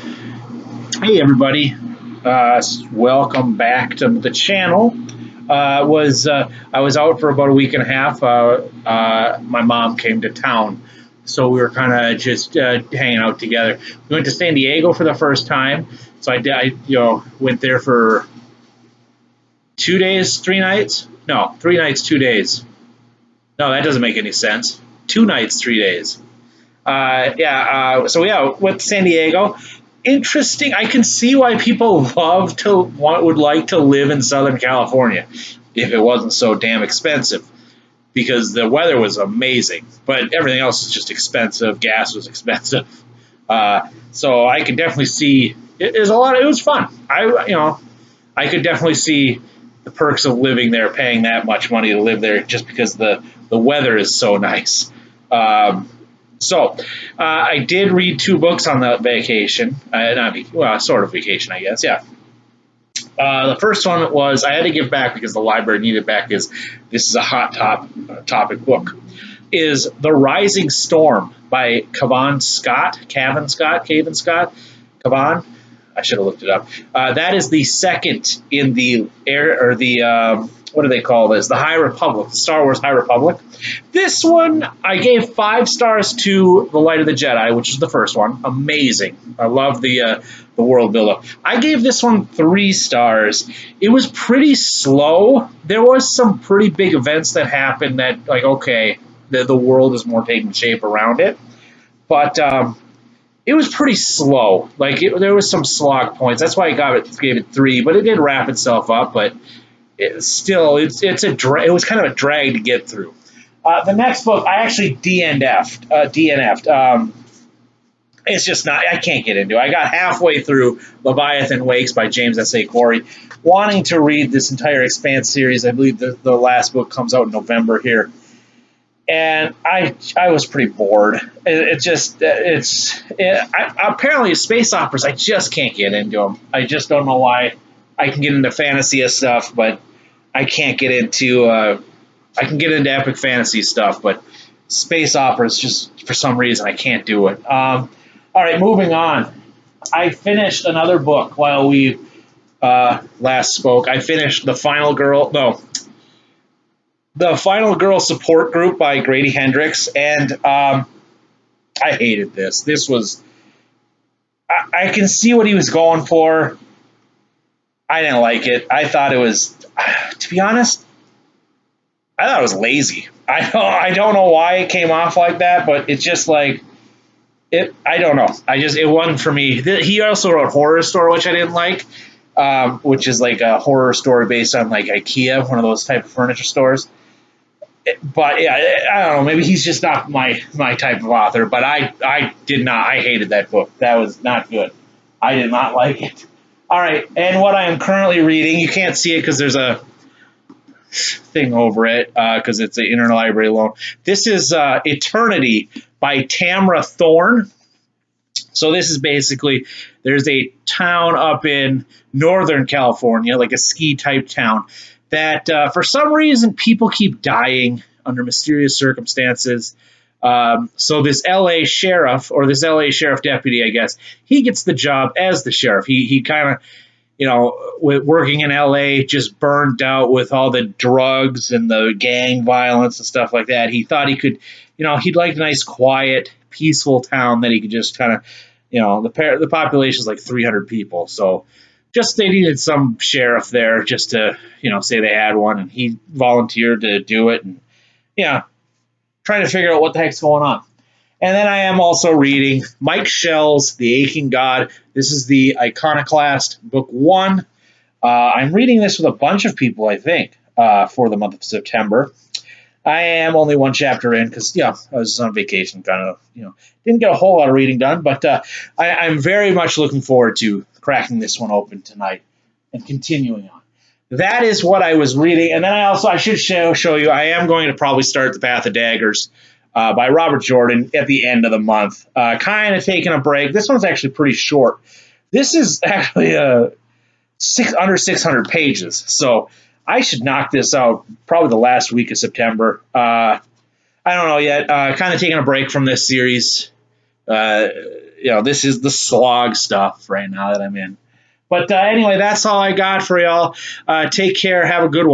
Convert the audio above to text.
Hey everybody, welcome back to the channel. I was out for about a week and a half. My mom came to town, so we were kind of just hanging out together. We went to San Diego for the first time, so I went there for 2 days, 3 nights. No, 3 nights, 2 days. No, that doesn't make any sense. 2 nights, 3 days. Went to San Diego. Interesting. I can see why people would like to live in Southern California if it wasn't so damn expensive, because the weather was amazing, but everything else is just expensive. Gas was expensive, so I could definitely see it. Is a lot. It was fun. I could definitely see the perks of living there, paying that much money to live there, just because the weather is so nice. I did read two books on that vacation. Sort of vacation, I guess. Yeah. The first one was I had to give back because the library needed back. This is a topic book. Is The Rising Storm by Cavan Scott. I should have looked it up. That is the second in the air or the what do they call this? The High Republic, the Star Wars High Republic. This one I gave 5 stars to The Light of the Jedi, which is the first one. Amazing. I love the world buildup. I gave this one 3 stars. It was pretty slow. There was some pretty big events that happened that, like, okay, the world is more taking shape around it, but it was pretty slow. There was some slog points. That's why I gave it 3, but it did wrap itself up. But it was kind of a drag to get through. The next book I actually DNF'd. It's just not. I can't get into it. I got halfway through Leviathan Wakes by James S.A. Corey, wanting to read this entire Expanse series. I believe the last book comes out in November here. And I was pretty bored. Apparently space operas, I just can't get into them. I just don't know why. I can get into fantasy stuff, but I can't get into. I can get into epic fantasy stuff, but space operas, just for some reason, I can't do it. All right, moving on. I finished another book while we last spoke. I finished The Final Girl Support Group by Grady Hendrix, and I hated this. This was, I can see what he was going for. I didn't like it. I thought it was, to be honest, I thought it was lazy. I don't know why it came off like that, but it's just like, I don't know. It wasn't for me. He also wrote Horror Store, which I didn't like, which is like a horror story based on like IKEA, one of those type of furniture stores. But yeah, I don't know. Maybe he's just not my type of author. But I did not. I hated that book. That was not good. I did not like it. All right, and what I am currently reading, you can't see it because there's a thing over it because it's an interlibrary loan. This is Eternity by Tamra Thorne. So this is basically, there's a town up in Northern California, like a ski type town, that for some reason people keep dying under mysterious circumstances. So this LA sheriff, or this LA sheriff deputy, I guess, he gets the job as the sheriff. He kind of, with working in LA, just burned out with all the drugs and the gang violence and stuff like that. He thought he could, he'd like a nice, quiet, peaceful town that he could just kind of, the population is like 300 people. So just they needed some sheriff there just to, say they had one, and he volunteered to do it. And trying to figure out what the heck's going on. And then I am also reading Mike Shell's The Aching God. This is the Iconoclast Book 1. I'm reading this with a bunch of people, I think, for the month of September. I am only one chapter in because, I was on vacation, kind of, didn't get a whole lot of reading done. But I'm very much looking forward to cracking this one open tonight and continuing on. That is what I was reading. And then I should show you, I am going to probably start The Path of Daggers by Robert Jordan at the end of the month. Kind of taking a break. This one's actually pretty short. This is actually under 600 pages. So I should knock this out probably the last week of September. I don't know yet. Kind of taking a break from this series. this is the slog stuff right now that I'm in. But anyway, that's all I got for y'all. Take care. Have a good one.